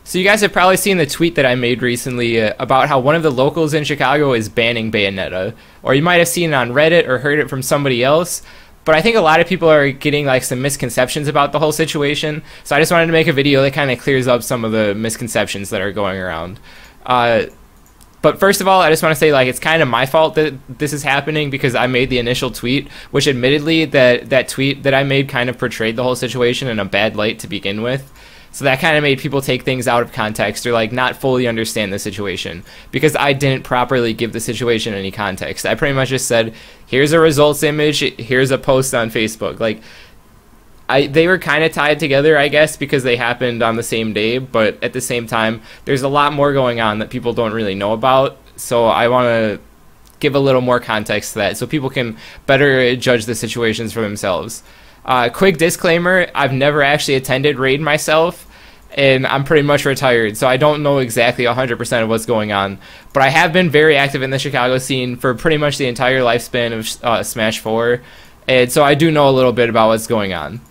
So you guys have probably seen the tweet that I made recently about how one of the locals in Chicago is banning Bayonetta. Or you might have seen it on Reddit or heard it from somebody else. But I think a lot of people are getting like some misconceptions about the whole situation. So I just wanted to make a video that kind of clears up some of the misconceptions that are going around. But first of all, I just want to say, like, it's kind of my fault that this is happening because I made the initial tweet, which admittedly that tweet that I made kind of portrayed the whole situation in a bad light to begin with. So that kind of made people take things out of context or like not fully understand the situation because I didn't properly give the situation any context. I pretty much just said, here's a results image, here's a post on Facebook. Like, they were kind of tied together, I guess, because they happened on the same day, but at the same time, there's a lot more going on that people don't really know about. So I want to give a little more context to that so people can better judge the situations for themselves. Quick disclaimer, I've never actually attended Raid myself, and I'm pretty much retired, so I don't know exactly 100% of what's going on. But I have been very active in the Chicago scene for pretty much the entire lifespan of Smash 4, and so I do know a little bit about what's going on.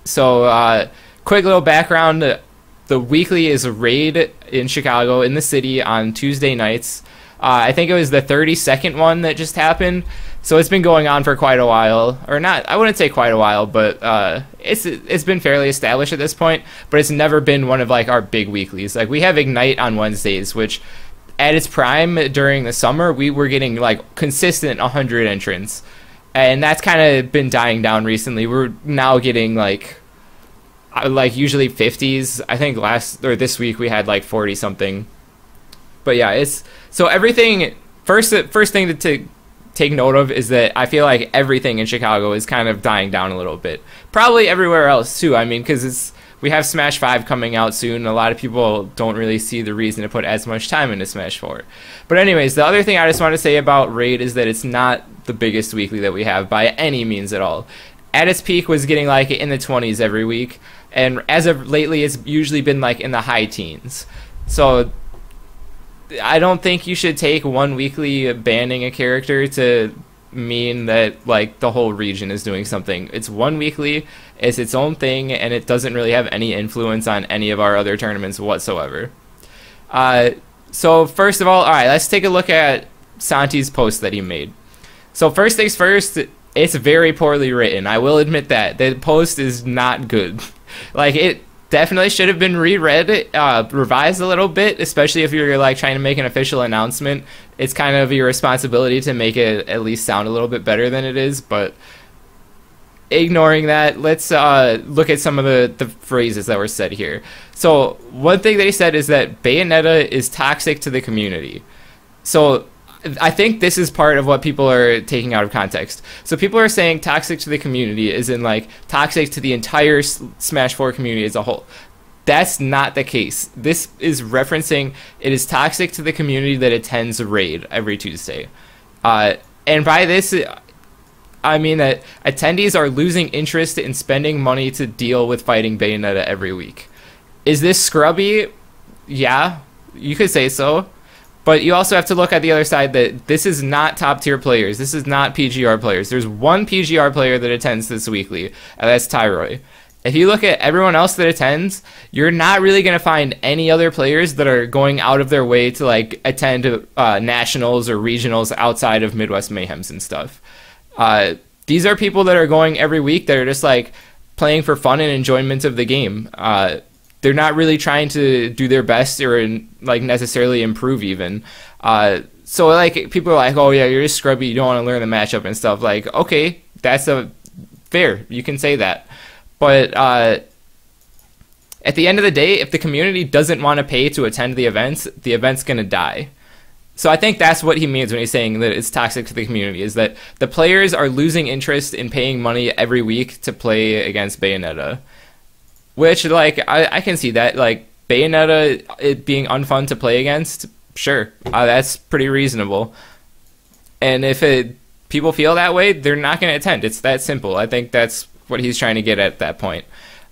So, quick little background, the weekly is a Raid in Chicago, in the city, on Tuesday nights. I think it was the 32nd one that just happened. So it's been going on for quite a while, or not, I wouldn't say quite a while, but it's been fairly established at this point, but it's never been one of like our big weeklies. Like we have Ignite on Wednesdays, which at its prime during the summer, we were getting like consistent 100 entrants. And that's kind of been dying down recently. We're now getting like usually 50s. I think this week we had like 40 something. But yeah, it's so everything first thing to take note of is that I feel like everything in Chicago is kind of dying down a little bit. Probably everywhere else too. I mean, because we have Smash 5 coming out soon. A lot of people don't really see the reason to put as much time into Smash 4. But anyways, the other thing I just want to say about Raid is that it's not the biggest weekly that we have by any means at all. At its peak was getting like in the 20s every week, and as of lately it's usually been like in the high teens. So I don't think you should take one weekly banning a character to mean that like the whole region is doing something. It's one weekly, it's its own thing, and it doesn't really have any influence on any of our other tournaments whatsoever. So first of all, alright, let's take a look at Santi's post that he made. So first things first, it's very poorly written. I will admit that. The post is not good. Like, it definitely should have been reread, revised a little bit, especially if you're like trying to make an official announcement. It's kind of your responsibility to make it at least sound a little bit better than it is, but ignoring that, let's look at some of the phrases that were said here. So one thing that he said is that Bayonetta is toxic to the community. So I think this is part of what people are taking out of context. So people are saying toxic to the community is in like toxic to the entire Smash 4 community as a whole. That's not the case. This is referencing it is toxic to the community that attends Raid every Tuesday. And by this, I mean that attendees are losing interest in spending money to deal with fighting Bayonetta every week. Is this scrubby? Yeah, you could say so. But you also have to look at the other side that this is not top tier players. This is not PGR players. There's one PGR player that attends this weekly, and that's Tyroy. If you look at everyone else that attends, you're not really going to find any other players that are going out of their way to like attend nationals or regionals outside of Midwest Mayhems and stuff. These are people that are going every week that are just like playing for fun and enjoyment of the game. They're not really trying to do their best or like necessarily improve even. So like people are like, oh yeah, you're just scrubby, you don't want to learn the matchup and stuff. Like, okay, that's fair, you can say that. But at the end of the day, if the community doesn't want to pay to attend the event's gonna die. So I think that's what he means when he's saying that it's toxic to the community, is that the players are losing interest in paying money every week to play against Bayonetta. Which, like, I can see that. Like, Bayonetta, it being unfun to play against, sure, that's pretty reasonable. And if people feel that way, they're not going to attend. It's that simple. I think that's what he's trying to get at that point.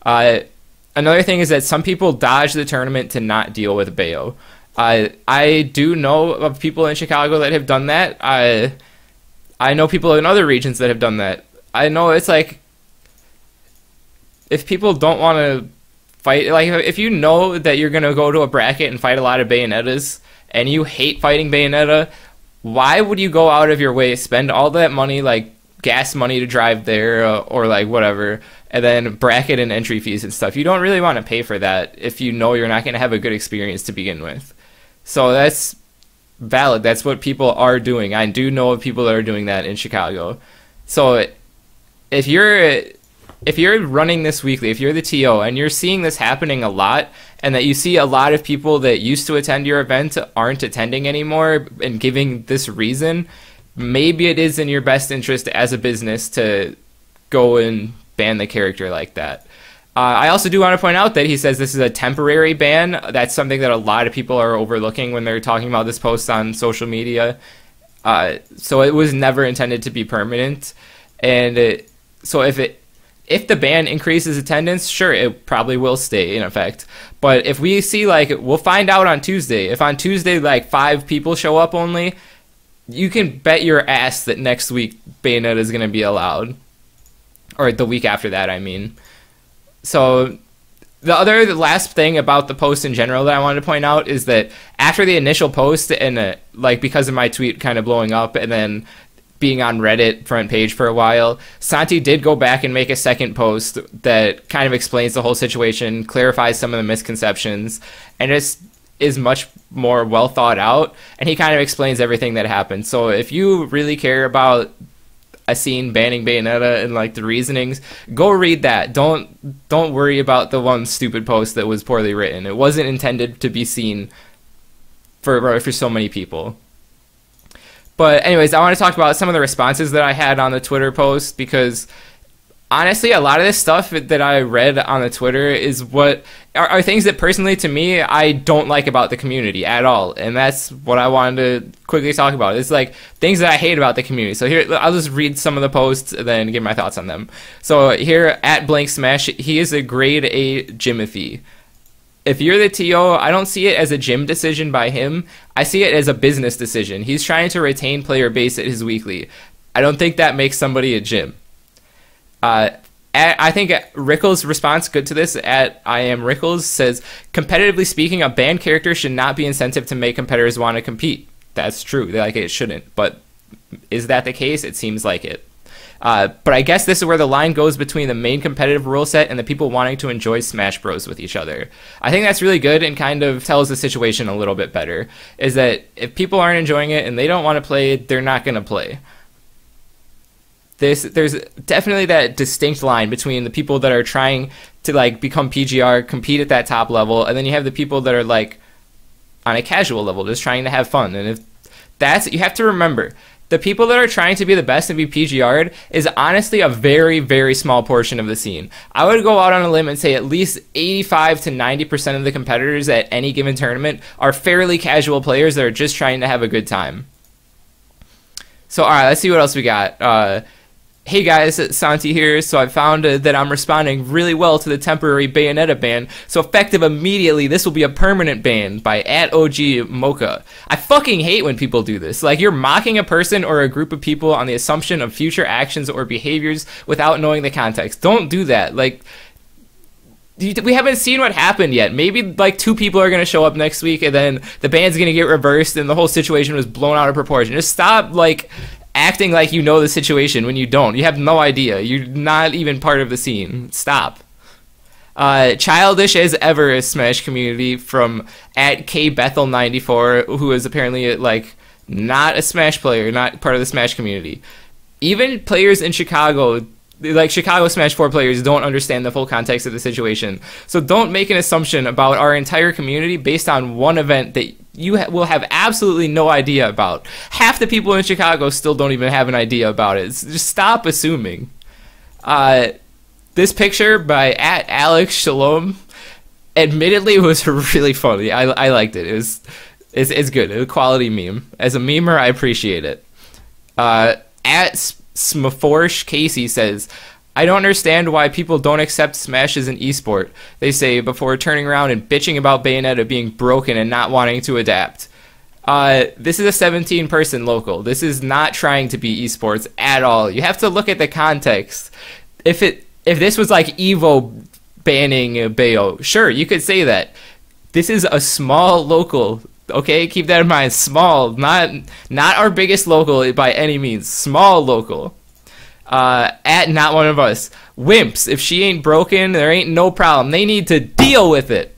Another thing is that some people dodge the tournament to not deal with Bayo. I do know of people in Chicago that have done that. I know people in other regions that have done that. I know it's like, if people don't want to fight, like if you know that you're gonna go to a bracket and fight a lot of Bayonettas and you hate fighting Bayonetta, why would you go out of your way, spend all that money, like gas money to drive there, or like whatever, and then bracket and entry fees and stuff? You don't really want to pay for that if you know you're not going to have a good experience to begin with. So that's valid. That's what people are doing. I do know of people that are doing that in Chicago. So if you're running this weekly, if you're the TO and you're seeing this happening a lot, and that you see a lot of people that used to attend your event aren't attending anymore and giving this reason, maybe it is in your best interest as a business to go and ban the character like that. I also do want to point out that he says this is a temporary ban. That's something that a lot of people are overlooking when they're talking about this post on social media. So it was never intended to be permanent. And so if the ban increases attendance, sure, it probably will stay in effect. But if we see, like, we'll find out on Tuesday. If on Tuesday, like, 5 people show up only, you can bet your ass that next week Bayonetta is going to be allowed. Or the week after that, I mean. So the last thing about the post in general that I wanted to point out is that after the initial post, and like because of my tweet kind of blowing up and then being on Reddit front page for a while, Santi did go back and make a second post that kind of explains the whole situation, clarifies some of the misconceptions, and just is much more well thought out, and he kind of explains everything that happened. So if you really care about a scene banning Bayonetta and like the reasonings, go read that. Don't worry about the one stupid post that was poorly written. It wasn't intended to be seen for so many people. But anyways, I want to talk about some of the responses that I had on the Twitter post, because honestly, a lot of this stuff that I read on the Twitter is what are things that personally to me I don't like about the community at all, and that's what I wanted to quickly talk about. It's like things that I hate about the community. So here, I'll just read some of the posts and then give my thoughts on them. So here at Blank Smash, he is a grade A Jimothy. If you're the TO, I don't see it as a gym decision by him. I see it as a business decision. He's trying to retain player base at his weekly. I don't think that makes somebody a gym. I think Rickles' response good to this at I am Rickles says, competitively speaking, a banned character should not be incentive to make competitors want to compete. That's true. Like, it shouldn't. But is that the case? It seems like it. But I guess this is where the line goes between the main competitive rule set and the people wanting to enjoy Smash Bros with each other. I think that's really good and kind of tells the situation a little bit better, is that if people aren't enjoying it and they don't want to play, they're not going to play. There's definitely that distinct line between the people that are trying to like become PGR, compete at that top level, and then you have the people that are like on a casual level, just trying to have fun. And if that's, you have to remember, the people that are trying to be the best and be PGR'd is honestly a very, very small portion of the scene. I would go out on a limb and say at least 85 to 90% of the competitors at any given tournament are fairly casual players that are just trying to have a good time. So, alright, let's see what else we got. Hey guys, Santi here. So I found that I'm responding really well to the temporary Bayonetta ban. So effective immediately, this will be a permanent ban by @OG I fucking hate when people do this. Like, you're mocking a person or a group of people on the assumption of future actions or behaviors without knowing the context. Don't do that. Like, we haven't seen what happened yet. Maybe like 2 people are going to show up next week and then the ban's going to get reversed and the whole situation was blown out of proportion. Just stop, like, acting like you know the situation when you don't. You have no idea. You're not even part of the scene. Stop. Childish as ever is Smash community from @KBethel94, who is apparently like not a Smash player, not part of the Smash community. Even players in Chicago, like Chicago Smash 4 players, don't understand the full context of the situation. So don't make an assumption about our entire community based on one event that you will have absolutely no idea about. Half the people in Chicago still don't even have an idea about it. Just stop assuming. This picture by @AlexShalom admittedly was really funny. I liked it. It's good. It's a quality meme. As a memer, I appreciate it. @Smaforsh Casey says, I don't understand why people don't accept Smash as an esport, they say, before turning around and bitching about Bayonetta being broken and not wanting to adapt. This is a 17-person local. This is not trying to be esports at all. You have to look at the context. If this was like Evo banning Bayo. Sure, you could say that. This is a small local. Okay, keep that in mind. Small, not our biggest local by any means. Small local. At Not One of Us. Wimps. If she ain't broken, there ain't no problem. They need to deal with it.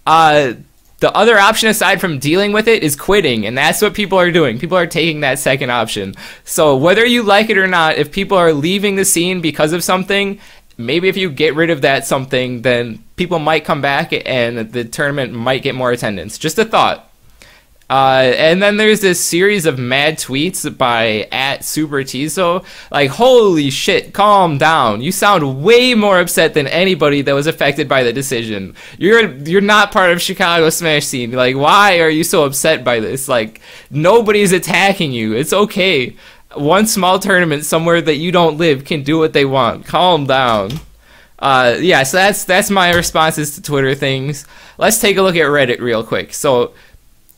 The other option aside from dealing with it is quitting, and that's what people are doing. People are taking that second option. So whether you like it or not, if people are leaving the scene because of something, maybe if you get rid of that something, then people might come back and the tournament might get more attendance. Just a thought. And then there's this series of mad tweets by @SuperTizo. Like, holy shit, calm down. You sound way more upset than anybody that was affected by the decision. You're not part of Chicago Smash scene. Like, why are you so upset by this? Like, nobody's attacking you. It's okay. One small tournament somewhere that you don't live can do what they want. Calm down. Yeah, so that's my responses to Twitter things. Let's take a look at Reddit real quick. So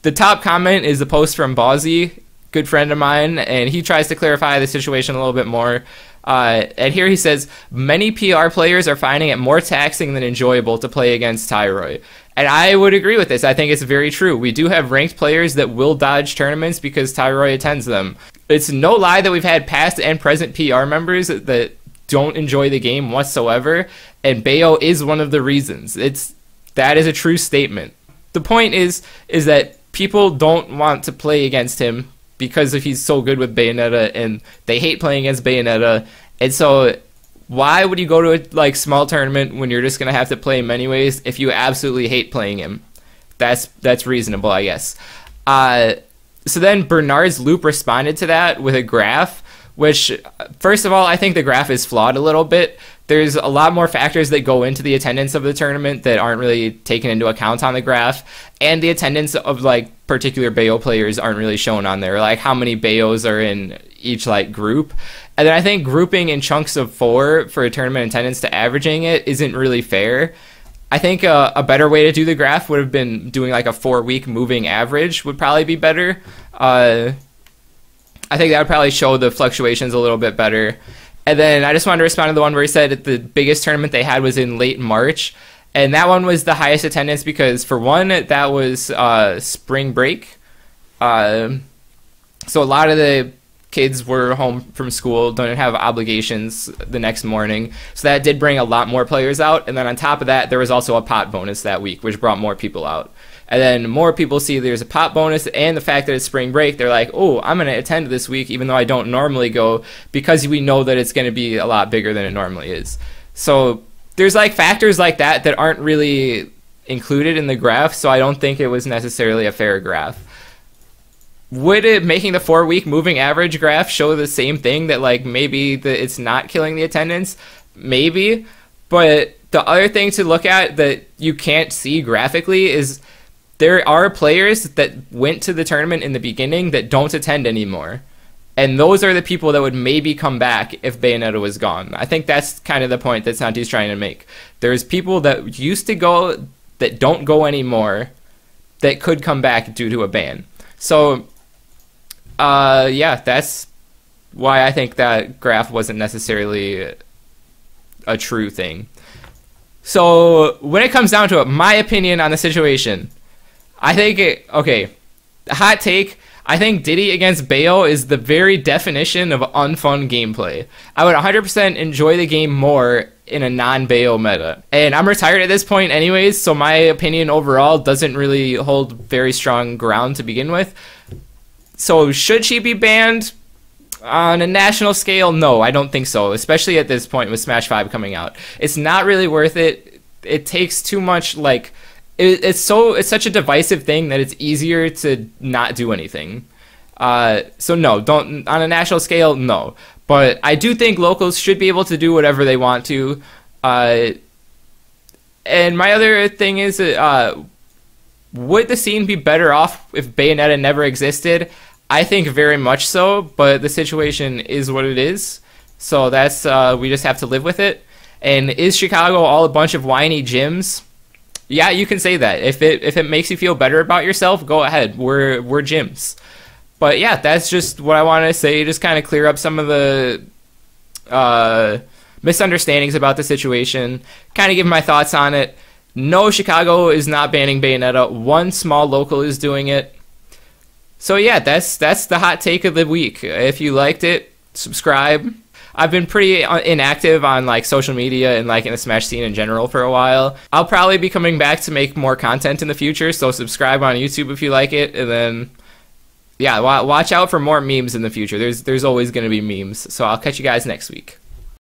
the top comment is a post from Ballsy, good friend of mine, and he tries to clarify the situation a little bit more. And here he says, many PR players are finding it more taxing than enjoyable to play against Tyroy. And I would agree with this. I think it's very true. We do have ranked players that will dodge tournaments because Tyroy attends them. It's no lie that we've had past and present PR members that don't enjoy the game whatsoever, and Bayo is one of the reasons. That is a true statement. The point is that people don't want to play against him because if he's so good with Bayonetta, and they hate playing against Bayonetta. And so why would you go to a small tournament when you're just gonna have to play him anyways if you absolutely hate playing him? That's reasonable, I guess. So then Bernard's Loop responded to that with a graph, which, first of all, I think the graph is flawed a little bit. There's a lot more factors that go into the attendance of the tournament that aren't really taken into account on the graph, and the attendance of particular Bayo players aren't really shown on there, like how many Bayos are in each group. And then I think grouping in chunks of 4 for a tournament attendance to averaging it isn't really fair. I think a better way to do the graph would have been doing a 4-week moving average would probably be better. I think that would probably show the fluctuations a little bit better. And then I just wanted to respond to the one where he said that the biggest tournament they had was in late March. And that one was the highest attendance because, for one, that was spring break. So a lot of the kids were home from school, don't have obligations the next morning. So that did bring a lot more players out. And then on top of that, there was also a pot bonus that week, which brought more people out. And then more people see there's a pot bonus and the fact that it's spring break, they're like, oh, I'm going to attend this week even though I don't normally go, because we know that it's going to be a lot bigger than it normally is. So there's factors like that that aren't really included in the graph, so I don't think it was necessarily a fair graph. Would it making the 4-week moving average graph show the same thing, that maybe it's not killing the attendance? Maybe. But the other thing to look at that you can't see graphically is there are players that went to the tournament in the beginning that don't attend anymore. And those are the people that would maybe come back if Bayonetta was gone. I think that's kind of the point that Santi's trying to make. There's people that used to go that don't go anymore that could come back due to a ban. So, yeah, that's why I think that graph wasn't necessarily a true thing. So, when it comes down to it, my opinion on the situation, I think, okay, hot take, I think Diddy against Bayo is the very definition of unfun gameplay. I would 100% enjoy the game more in a non-Bayo meta. And I'm retired at this point anyways, so my opinion overall doesn't really hold very strong ground to begin with. So should she be banned on a national scale? No, I don't think so, especially at this point with Smash 5 coming out. It's not really worth it. It takes too much, it's such a divisive thing that it's easier to not do anything. So no, don't, on a national scale, no. But I do think locals should be able to do whatever they want to. And my other thing is, would the scene be better off if Bayonetta never existed? I think very much so, but the situation is what it is. So that's, we just have to live with it. And is Chicago all a bunch of whiny gyms? Yeah, you can say that. If it makes you feel better about yourself, go ahead. We're gyms. But yeah, that's just what I wanted to say. Just kind of clear up some of the misunderstandings about the situation, kind of give my thoughts on it. No, Chicago is not banning Bayonetta. One small local is doing it. So yeah, that's the hot take of the week. If you liked it, subscribe. I've been pretty inactive on like social media and like in the Smash scene in general for a while. I'll probably be coming back to make more content in the future, so subscribe on YouTube if you like it, and then yeah, watch out for more memes in the future. There's always going to be memes. So I'll catch you guys next week.